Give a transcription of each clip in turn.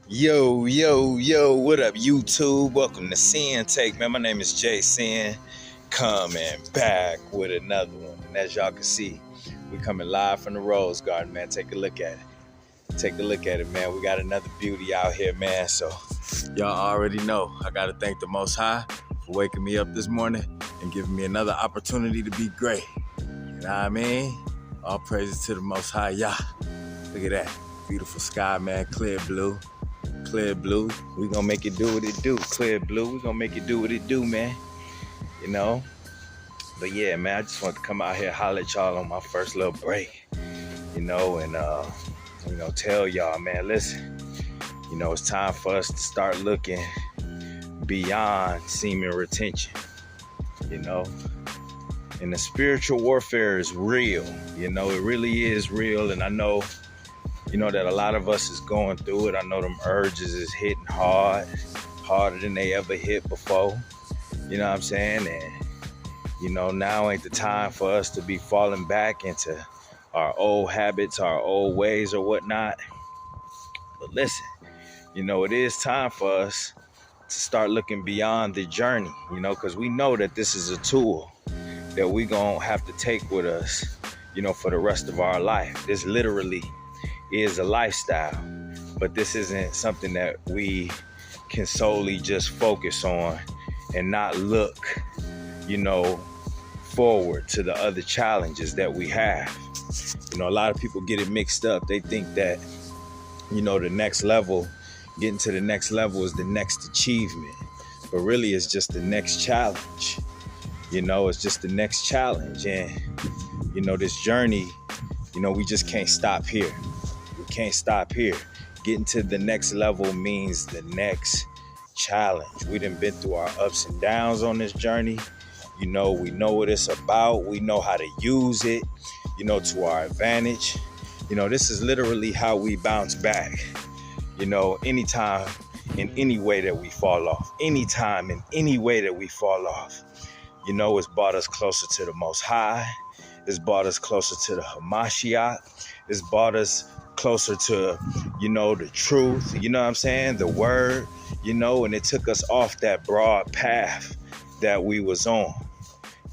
Yo, yo, yo, what up, YouTube? Welcome to Sinn-Take, man. My name is Sin, coming back with another one. And as y'all can see, we coming live from the Rose Garden, man. Take a look at it. Take a look at it, man. We got another beauty out here, man. So y'all already know I got to thank the Most High for waking me up this morning and giving me another opportunity to be great. You know what I mean? All praises to the Most High, Yah. Look at that. Beautiful sky, man. Clear blue. Clear blue, we gonna make it do what it do. Clear blue, we gonna make it do what it do, man. You know? But yeah, man, I just want to come out here, holler at y'all on my first little break. You know, and tell y'all, man, listen, it's time for us to start looking beyond semen retention. And the spiritual warfare is real. It really is real, and I know that a lot of us is going through it. I know them urges is hitting harder than they ever hit before. You know what I'm saying? And, now ain't the time for us to be falling back into our old habits, our old ways or whatnot. But listen, it is time for us to start looking beyond the journey, because we know that this is a tool that we gonna have to take with us, for the rest of our life. This literally is a lifestyle, but this isn't something that we can solely just focus on and not look, forward to the other challenges that we have. A lot of people get it mixed up. They think that, the next level, getting to the next level is the next achievement, but really it's just the next challenge. It's just the next challenge. And, this journey, we just can't stop here. Can't stop here. Getting to the next level means the next challenge. We done been through our ups and downs on this journey. We know what it's about. We know how to use it, to our advantage. This is literally how we bounce back. Anytime in any way that we fall off. Anytime in any way that we fall off. It's brought us closer to the Most High. It's brought us closer to the Hamashiach. It's brought us closer to, the truth, what I'm saying? The word, and it took us off that broad path that we was on,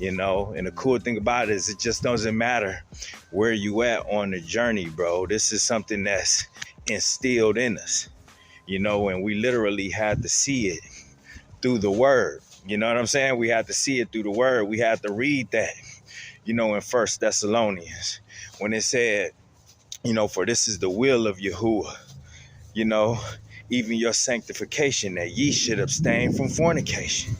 and the cool thing about it is it just doesn't matter where you at on the journey, bro. This is something that's instilled in us, and we literally had to see it through the word. You know what I'm saying? We had to see it through the word. We had to read that, in 1 Thessalonians when it said, for this is the will of Yahuwah, even your sanctification, that ye should abstain from fornication.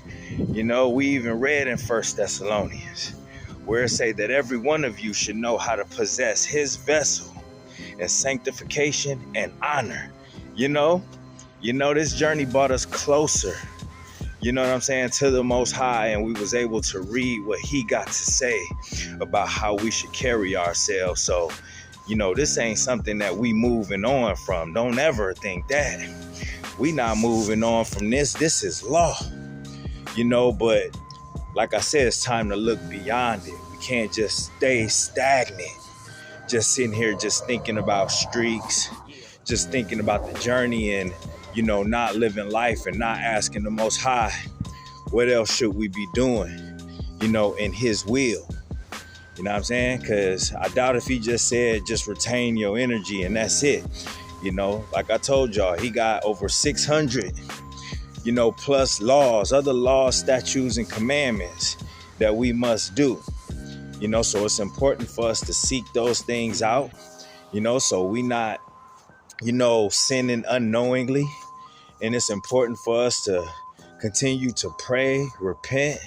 We even read in 1 Thessalonians where it say that every one of you should know how to possess his vessel in sanctification and honor. This journey brought us closer, to the Most High, and we was able to read what he got to say about how we should carry ourselves. So, this ain't something that we moving on from. Don't ever think that. We not moving on from this. This is law. But like I said, it's time to look beyond it. We can't just stay stagnant. Just sitting here just thinking about streaks, just thinking about the journey and, not living life and not asking the Most High, what else should we be doing, in his will. You know what I'm saying? Because I doubt if he just said, just retain your energy and that's it. Like I told y'all, he got over 600, plus laws, other laws, statutes, and commandments that we must do. So it's important for us to seek those things out, so we not, sinning unknowingly. And it's important for us to continue to pray, repent,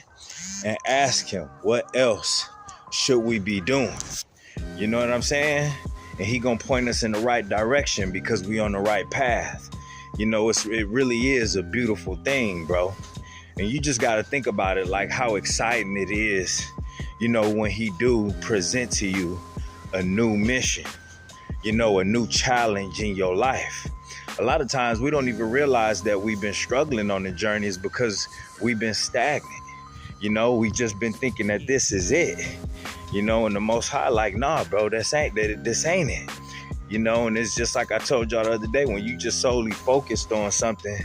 and ask him, what else should we be doing? You know what I'm saying? And he gonna point us in the right direction because we on the right path. It really is a beautiful thing, bro. And you just gotta think about it, like how exciting it is, when he do present to you a new mission, a new challenge in your life. A lot of times we don't even realize that we've been struggling on the journeys because we've been stagnant. We just been thinking that this is it. And the Most High like, nah, bro, this ain't it. You know, and it's just like I told y'all the other day, when you just solely focused on something,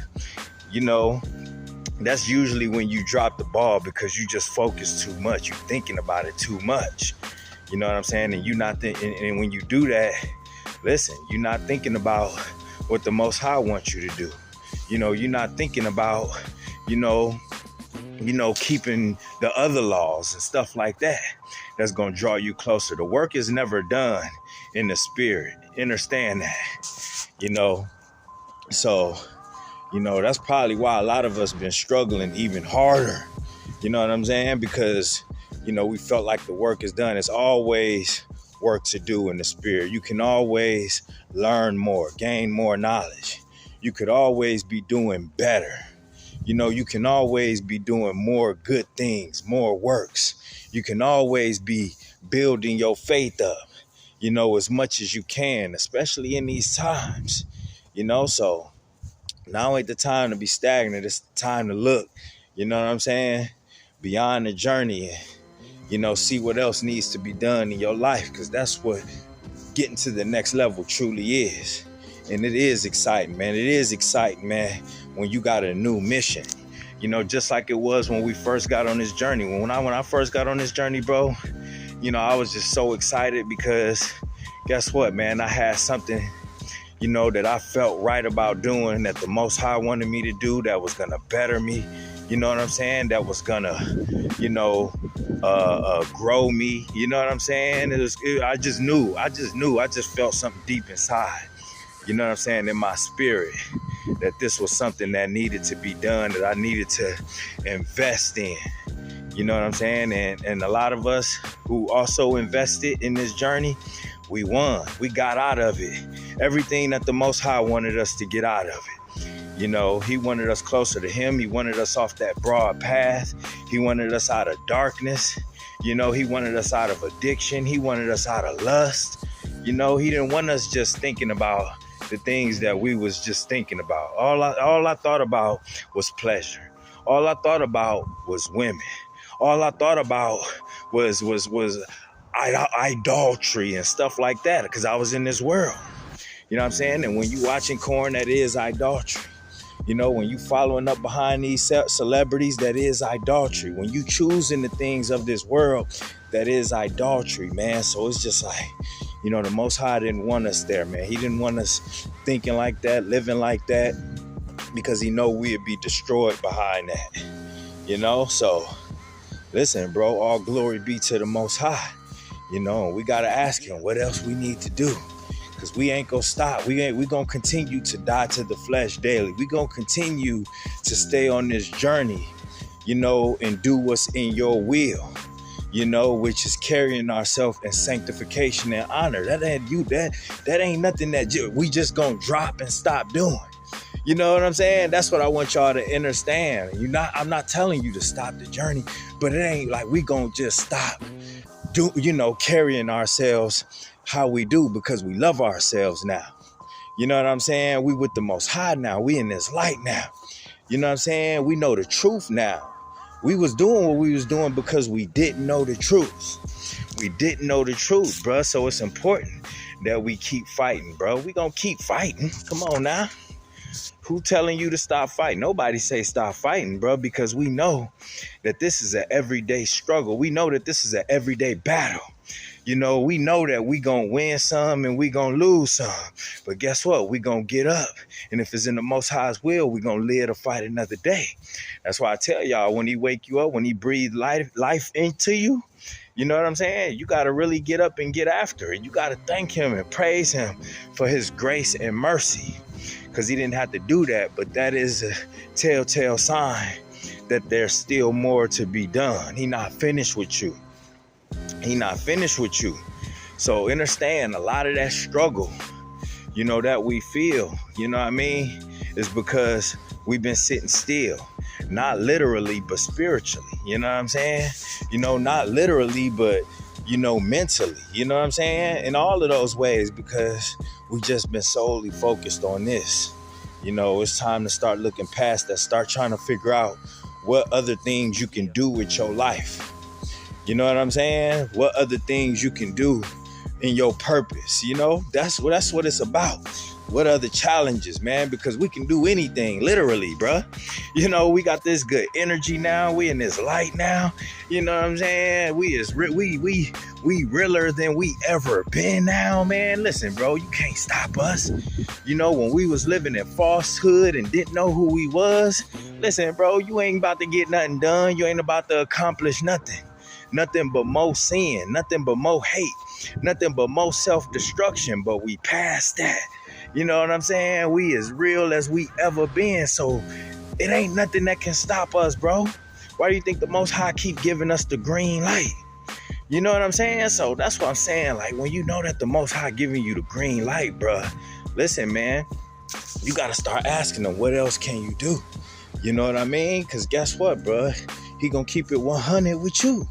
you know, that's usually when you drop the ball, because you just focus too much. You're thinking about it too much. You know what I'm saying? And you not thinking, and when you do that, listen, you're not thinking about what the Most High wants you to do. You know, you're not thinking about, you know, keeping the other laws and stuff like that. That's gonna draw you closer. The work is never done in the spirit. Understand that, you know. So, you know, that's probably why a lot of us been struggling even harder. You know what I'm saying? Because, you know, we felt like the work is done. It's always work to do in the spirit. You can always learn more, gain more knowledge. You could always be doing better. You know, you can always be doing more good things, more works. You can always be building your faith up, you know, as much as you can, especially in these times, you know. So now ain't the time to be stagnant. It's the time to look, you know what I'm saying, beyond the journey and, you know, see what else needs to be done in your life, because that's what getting to the next level truly is. And it is exciting, man. It is exciting, man, when you got a new mission. You know, just like it was when we first got on this journey. When I first got on this journey, bro, you know, I was just so excited because guess what, man? I had something, you know, that I felt right about doing, that the Most High wanted me to do, that was going to better me. You know what I'm saying? That was going to, you know, grow me. You know what I'm saying? I just felt something deep inside. You know what I'm saying? In my spirit, that this was something that needed to be done, that I needed to invest in. You know what I'm saying? And a lot of us who also invested in this journey, we won. We got out of it. Everything that the Most High wanted us to get out of it. You know, he wanted us closer to him. He wanted us off that broad path. He wanted us out of darkness. You know, he wanted us out of addiction. He wanted us out of lust. You know, he didn't want us just thinking about the things that we was just thinking about. All I thought about was pleasure. All I thought about was women. All I thought about was idolatry and stuff like that, because I was in this world. You know what I'm saying? And when you watching corn, that is idolatry. You know, when you following up behind these celebrities, that is idolatry. When you choosing the things of this world, that is idolatry, man. So it's just like, you know, the Most High didn't want us there, man. He didn't want us thinking like that, living like that, because he know we'd be destroyed behind that. You know, so listen, bro, all glory be to the Most High. You know, we got to ask him what else we need to do, because we ain't going to stop. We going to continue to die to the flesh daily. We going to continue to stay on this journey, you know, and do what's in your will, you know, which is carrying ourselves in sanctification and honor. That ain't nothing that we just going to drop and stop doing. You know what I'm saying? That's what I want y'all to understand. I'm not telling you to stop the journey, but it ain't like we going to just stop carrying ourselves how we do, because we love ourselves now. You know what I'm saying? We with the Most High now. We in this light now. You know what I'm saying? We know the truth now. We was doing what we was doing because we didn't know the truth. We didn't know the truth, bro. So it's important that we keep fighting, bro. We gonna keep fighting. Come on now. Who telling you to stop fighting? Nobody say stop fighting, bro, because we know that this is an everyday struggle. We know that this is an everyday battle. You know, we know that we gonna win some and we gonna lose some. But guess what? We gonna get up. And if it's in the Most High's will, we gonna live to fight another day. That's why I tell y'all, when he wake you up, when he breathe life into you, you know what I'm saying? You got to really get up and get after it. You got to thank him and praise him for his grace and mercy, because he didn't have to do that. But that is a telltale sign that there's still more to be done. He not finished with you. He not finished with you. So understand, a lot of that struggle, you know, that we feel, you know what I mean, is because we've been sitting still. Not literally, but spiritually. You know what I'm saying? You know, not literally, but, you know, mentally. You know what I'm saying? In all of those ways, because we just been solely focused on this. You know, it's time to start looking past that. Start trying to figure out what other things you can do with your life. You know what I'm saying? What other things you can do in your purpose. That's what it's about. What are the challenges, man? Because we can do anything, literally, bruh. We got this good energy now. We in this light now. You know what I'm saying? We realer than we ever been now, man. Listen, bro, you can't stop us. When we was living in falsehood and didn't know who we was, listen, bro, you ain't about to get nothing done. You ain't about to accomplish nothing. Nothing but more sin, nothing but more hate, nothing but more self-destruction. But we passed that. You know what I'm saying? We as real as we ever been. So it ain't nothing that can stop us, bro. Why do you think the Most High keep giving us the green light? You know what I'm saying? So that's what I'm saying. Like, when you know that the Most High giving you the green light, bro, listen, man, you got to start asking him, what else can you do? You know what I mean? Because guess what, bro? He going to keep it 100 with you.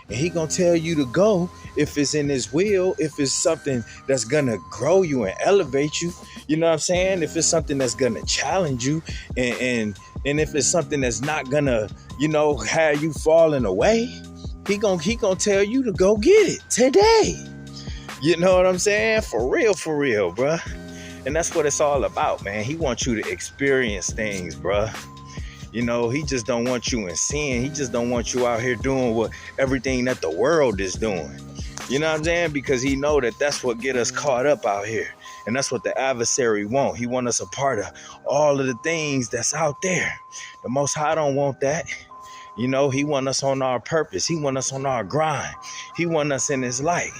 And he gonna tell you to go if it's in his will, if it's something that's gonna grow you and elevate you. You know what I'm saying? If it's something that's gonna challenge you, and if it's something that's not gonna, have you falling away, he gonna tell you to go get it today. You know what I'm saying? For real, bruh. And that's what it's all about, man. He wants you to experience things, bruh. He just don't want you in sin. He just don't want you out here doing everything that the world is doing. You know what I'm saying? Because he know that that's what get us caught up out here. And that's what the adversary want. He want us a part of all of the things that's out there. The Most High don't want that. He want us on our purpose. He want us on our grind. He want us in his light.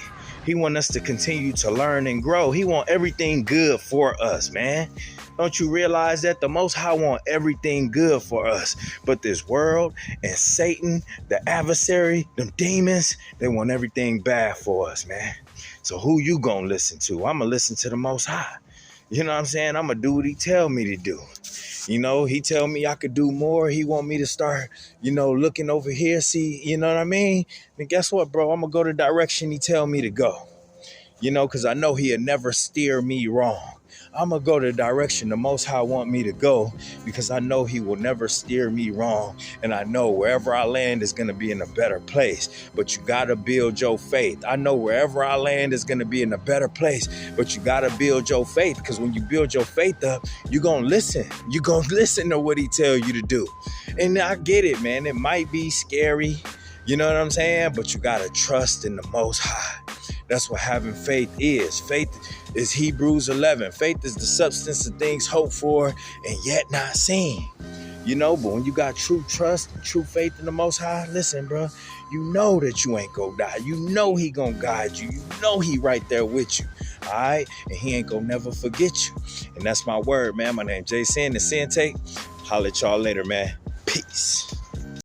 He want us to continue to learn and grow. He want everything good for us, man. Don't you realize that the Most High want everything good for us? But this world and Satan, the adversary, them demons, they want everything bad for us, man. So who you gonna listen to? I'm gonna listen to the Most High. You know what I'm saying? I'm gonna do what he tell me to do. He tell me I could do more. He want me to start, looking over here, see, you know what I mean? And guess what, bro? I'm gonna go the direction he tell me to go. Because I know he'll never steer me wrong. I'm going to go the direction the Most High want me to go, because I know he will never steer me wrong. And I know wherever I land is going to be in a better place. But you got to build your faith. I know wherever I land is going to be in a better place. But you got to build your faith, because when you build your faith up, you're going to listen. You're going to listen to what he tell you to do. And I get it, man. It might be scary. You know what I'm saying? But you got to trust in the Most High. That's what having faith is. Faith is Hebrews 11. Faith is the substance of things hoped for and yet not seen. But when you got true trust and true faith in the Most High, listen, bro, you know that you ain't gonna die. You know he gonna guide you. You know he right there with you. All right? And he ain't gonna never forget you. And that's my word, man. My name is Sinn, the Sinn-Take. Holla at y'all later, man. Peace.